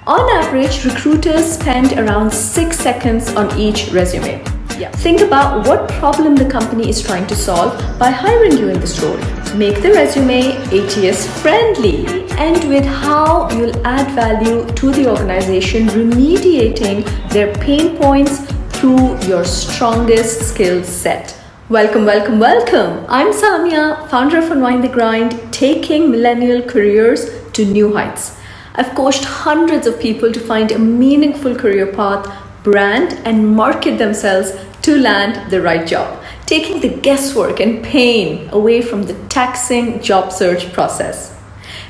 On average, recruiters spend around 6 seconds on each resume. Think about what problem the company is trying to solve by hiring you in this role. Make the resume ATS friendly. End with how you'll add value to the organization, remediating their pain points through your strongest skill set. Welcome. I'm Samia, founder of Unwind the Grind, taking millennial careers to new heights. I've coached hundreds of people to find a meaningful career path, brand, and market themselves to land the right job, taking the guesswork and pain away from the taxing job search process.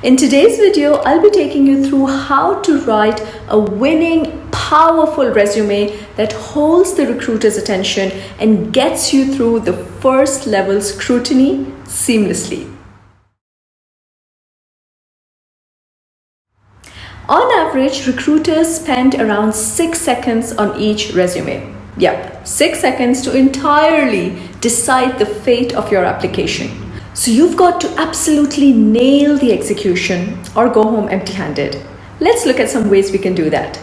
In today's video, I'll be taking you through how to write a winning, powerful resume that holds the recruiter's attention and gets you through the first level scrutiny seamlessly. On average, recruiters spend around 6 seconds on each resume. 6 seconds to entirely decide the fate of your application. So you've got to absolutely nail the execution or go home empty-handed. Let's look at some ways we can do that.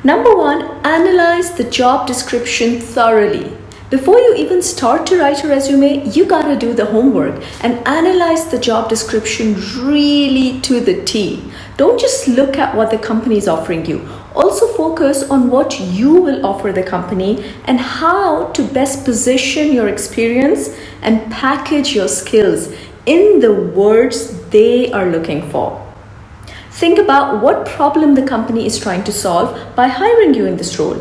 Number 1, analyze the job description thoroughly. Before you even start to write a resume, you gotta do the homework and analyze the job description really to the T. Don't just look at what the company is offering you. Also focus on what you will offer the company and how to best position your experience and package your skills in the words they are looking for. Think about what problem the company is trying to solve by hiring you in this role.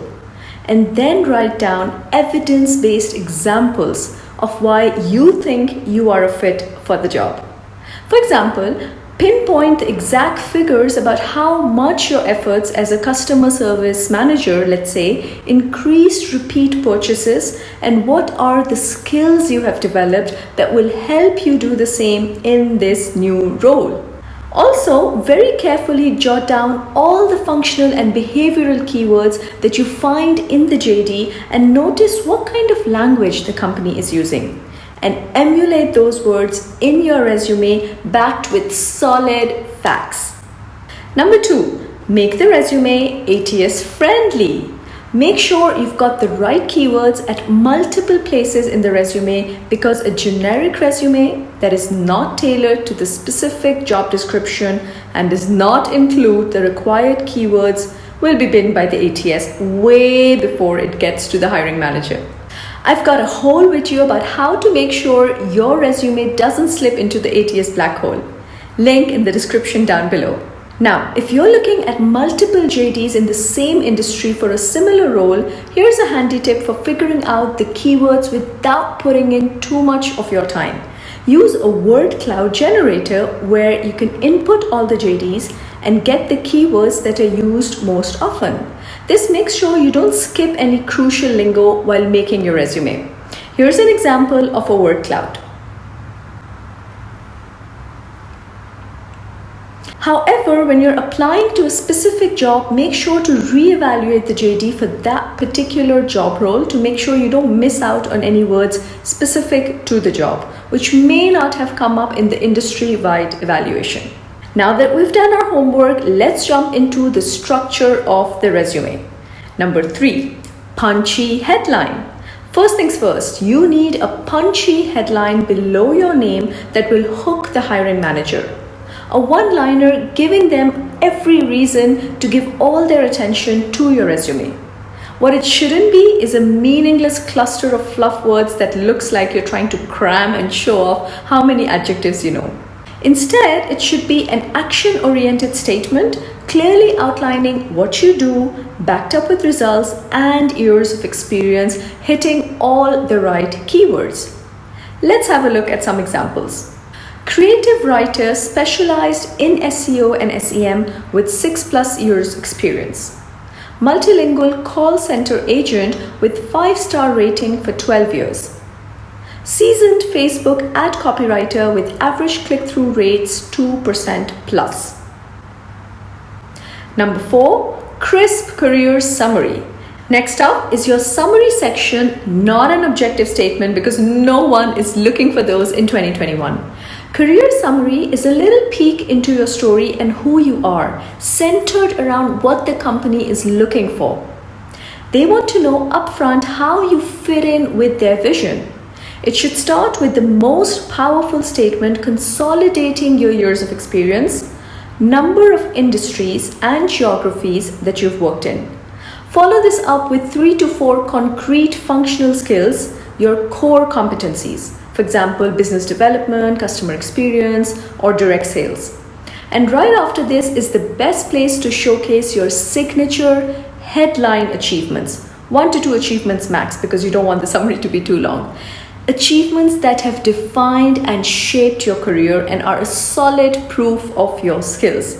And then write down evidence-based examples of why you think you are a fit for the job. For example, pinpoint the exact figures about how much your efforts as a customer service manager, let's say, increased repeat purchases and what are the skills you have developed that will help you do the same in this new role. Also, very carefully jot down all the functional and behavioral keywords that you find in the JD and notice what kind of language the company is using. And emulate those words in your resume backed with solid facts. Number 2, make the resume ATS friendly. Make sure you've got the right keywords at multiple places in the resume because a generic resume that is not tailored to the specific job description and does not include the required keywords will be binned by the ATS way before it gets to the hiring manager. I've got a whole video about how to make sure your resume doesn't slip into the ATS black hole. Link in the description down below. Now, if you're looking at multiple JDs in the same industry for a similar role, here's a handy tip for figuring out the keywords without putting in too much of your time. Use a word cloud generator where you can input all the JDs and get the keywords that are used most often. This makes sure you don't skip any crucial lingo while making your resume. Here's an example of a word cloud. However, when you're applying to a specific job, make sure to reevaluate the JD for that particular job role to make sure you don't miss out on any words specific to the job, which may not have come up in the industry-wide evaluation. Now that we've done our homework, let's jump into the structure of the resume. Number 3, punchy headline. First things first, you need a punchy headline below your name that will hook the hiring manager. A one-liner giving them every reason to give all their attention to your resume. What it shouldn't be is a meaningless cluster of fluff words that looks like you're trying to cram and show off how many adjectives you know. Instead, it should be an action-oriented statement, clearly outlining what you do, backed up with results and years of experience, hitting all the right keywords. Let's have a look at some examples. Creative writer specialized in SEO and SEM with 6+ years experience. Multilingual call center agent with 5-star rating for 12 years. Seasoned Facebook ad copywriter with average click-through rates 2% plus. Number 4, crisp career summary. Next up is your summary section, not an objective statement because no one is looking for those in 2021. Career summary is a little peek into your story and who you are, centered around what the company is looking for. They want to know upfront how you fit in with their vision. It should start with the most powerful statement consolidating your years of experience, number of industries and geographies that you've worked in. Follow this up with 3 to 4 concrete functional skills, your core competencies. For example, business development, customer experience, or direct sales. And right after this is the best place to showcase your signature headline achievements. 1 to 2 achievements max, because you don't want the summary to be too long. Achievements that have defined and shaped your career and are a solid proof of your skills.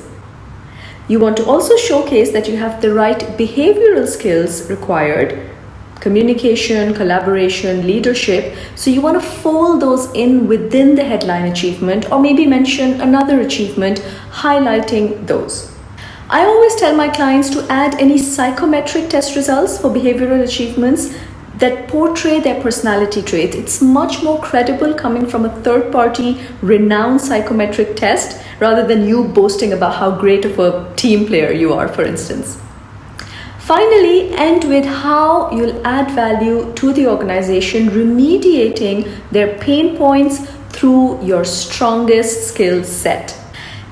You want to also showcase that you have the right behavioral skills required: communication, collaboration, leadership. So you want to fold those in within the headline achievement, or maybe mention another achievement highlighting those. I always tell my clients to add any psychometric test results for behavioral achievements that portray their personality traits. It's much more credible coming from a third-party renowned psychometric test rather than you boasting about how great of a team player you are, for instance. Finally, end with how you'll add value to the organization, remediating their pain points through your strongest skill set.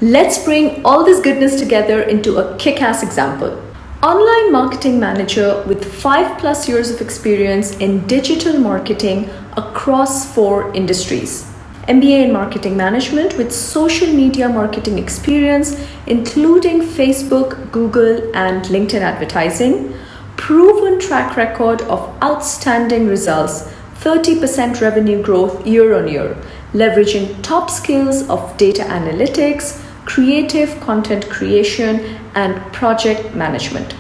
Let's bring all this goodness together into a kick-ass example. Online marketing manager with 5+ years of experience in digital marketing across 4 industries. MBA in marketing management with social media marketing experience, including Facebook, Google, and LinkedIn advertising. Proven track record of outstanding results, 30% revenue growth year on year, leveraging top skills of data analytics, creative content creation, and project management.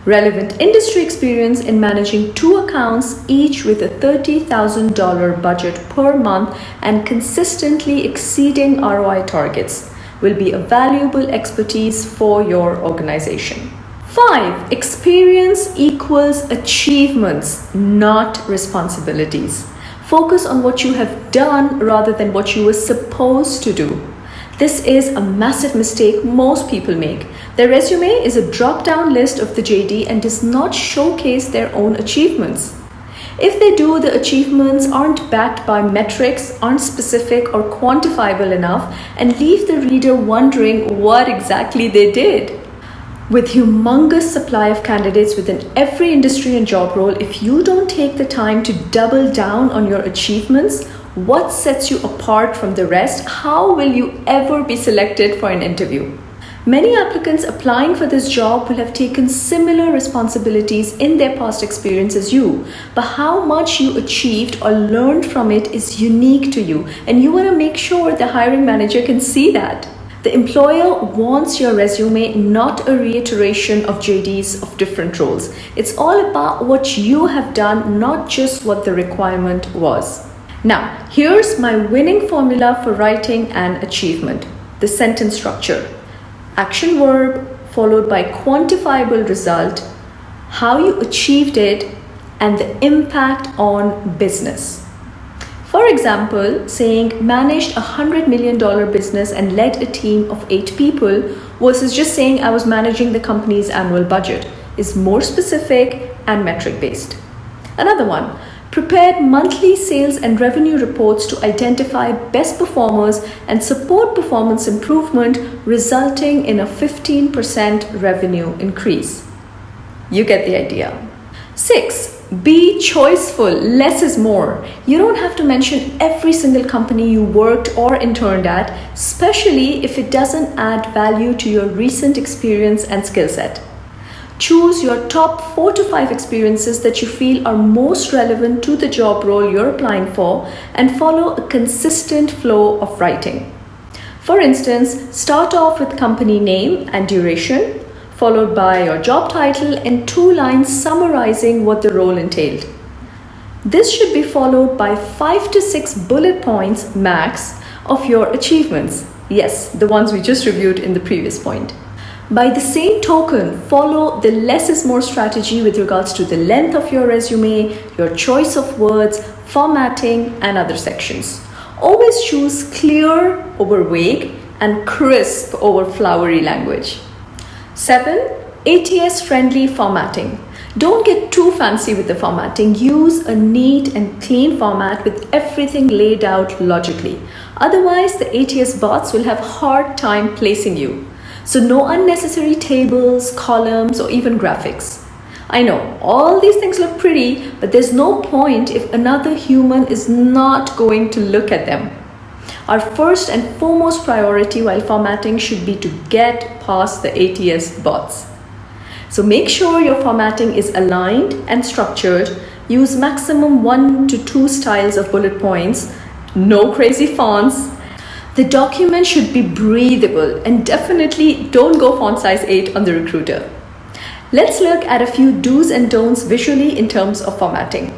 Relevant industry experience in managing 2 accounts, each with a $30,000 budget per month and consistently exceeding ROI targets, will be a valuable expertise for your organization. 5. Experience equals achievements, not responsibilities. Focus on what you have done rather than what you were supposed to do. This is a massive mistake most people make. Their resume is a drop-down list of the JD and does not showcase their own achievements. If they do, the achievements aren't backed by metrics, aren't specific or quantifiable enough, and leave the reader wondering what exactly they did. With humongous supply of candidates within every industry and job role, if you don't take the time to double down on your achievements, what sets you apart from the rest? How will you ever be selected for an interview? Many applicants applying for this job will have taken similar responsibilities in their past experience as you, but how much you achieved or learned from it is unique to you, and you want to make sure the hiring manager can see that. The employer wants your resume, not a reiteration of JDs of different roles. It's all about what you have done, not just what the requirement was. Now, here's my winning formula for writing an achievement: the sentence structure. Action verb followed by quantifiable result, how you achieved it, and the impact on business. For example, saying managed a $100 million business and led a team of 8 people versus just saying I was managing the company's annual budget is more specific and metric based. Another one. Prepared monthly sales and revenue reports to identify best performers and support performance improvement, resulting in a 15% revenue increase. You get the idea. 6. Be choiceful. Less is more. You don't have to mention every single company you worked or interned at, especially if it doesn't add value to your recent experience and skill set. Choose your top 4 to 5 experiences that you feel are most relevant to the job role you're applying for and follow a consistent flow of writing. For instance, start off with company name and duration, followed by your job title and 2 lines summarizing what the role entailed. This should be followed by 5 to 6 bullet points max of your achievements. Yes, the ones we just reviewed in the previous point. By the same token, follow the less is more strategy with regards to the length of your resume, your choice of words, formatting, and other sections. Always choose clear over vague and crisp over flowery language. 7. ATS-friendly formatting. Don't get too fancy with the formatting. Use a neat and clean format with everything laid out logically. Otherwise, the ATS bots will have a hard time placing you. So no unnecessary tables, columns, or even graphics. I know, all these things look pretty, but there's no point if another human is not going to look at them. Our first and foremost priority while formatting should be to get past the ATS bots. So make sure your formatting is aligned and structured. Use maximum 1 to 2 styles of bullet points. No crazy fonts. The document should be breathable, and definitely don't go font size 8 on the Recruiter. Let's look at a few do's and don'ts visually in terms of formatting.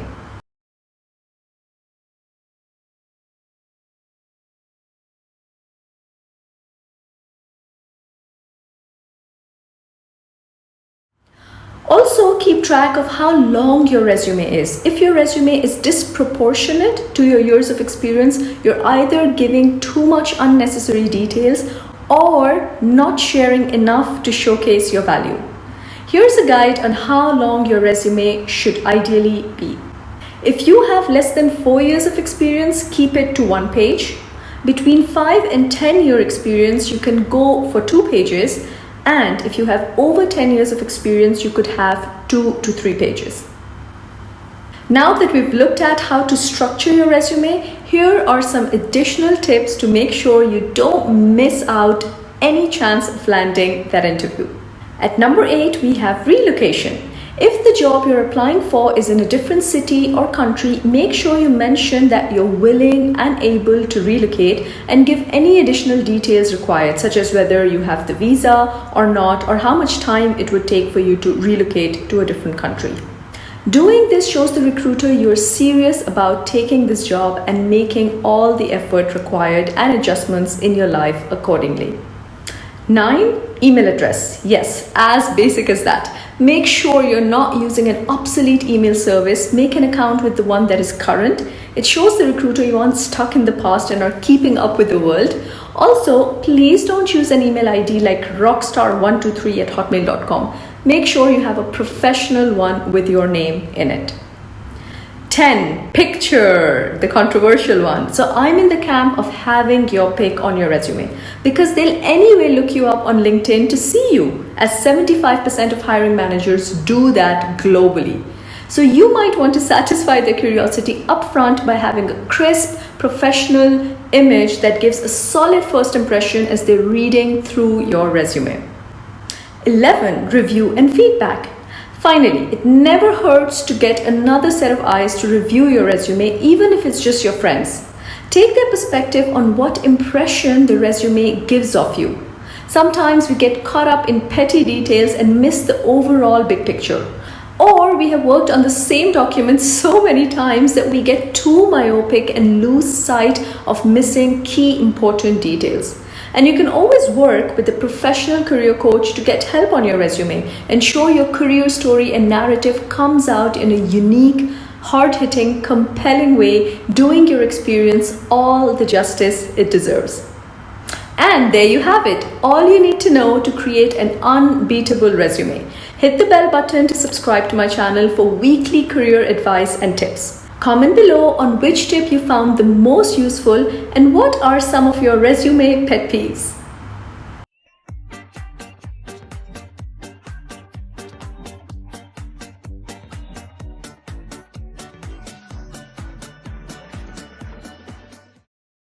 Also, keep track of how long your resume is. If your resume is disproportionate to your years of experience, you're either giving too much unnecessary details or not sharing enough to showcase your value. Here's a guide on how long your resume should ideally be. If you have less than 4 years of experience, keep it to 1 page. Between 5 and 10 year experience, you can go for 2 pages. And if you have over 10 years of experience, you could have 2 to 3 pages. Now that we've looked at how to structure your resume, here are some additional tips to make sure you don't miss out any chance of landing that interview. At number 8, we have relocation. If the job you're applying for is in a different city or country, make sure you mention that you're willing and able to relocate and give any additional details required, such as whether you have the visa or not, or how much time it would take for you to relocate to a different country. Doing this shows the recruiter you're serious about taking this job and making all the effort required and adjustments in your life accordingly. 9. Email address. Yes, as basic as that. Make sure you're not using an obsolete email service. Make an account with the one that is current. It shows the recruiter you aren't stuck in the past and are keeping up with the world. Also, please don't use an email ID like rockstar123@hotmail.com. Make sure you have a professional one with your name in it. 10. Picture, the controversial one. So I'm in the camp of having your pic on your resume because they'll anyway look you up on LinkedIn to see you, as 75% of hiring managers do that globally. So you might want to satisfy their curiosity upfront by having a crisp, professional image that gives a solid first impression as they're reading through your resume. 11. Review and feedback. Finally, it never hurts to get another set of eyes to review your resume, even if it's just your friends. Take their perspective on what impression the resume gives of you. Sometimes we get caught up in petty details and miss the overall big picture. Or we have worked on the same document so many times that we get too myopic and lose sight of missing key important details. And you can always work with a professional career coach to get help on your resume. Ensure your career story and narrative comes out in a unique, hard-hitting, compelling way, doing your experience all the justice it deserves. And there you have it, all you need to know to create an unbeatable resume. Hit the bell button to subscribe to my channel for weekly career advice and tips. Comment below on which tip you found the most useful and what are some of your resume pet peeves.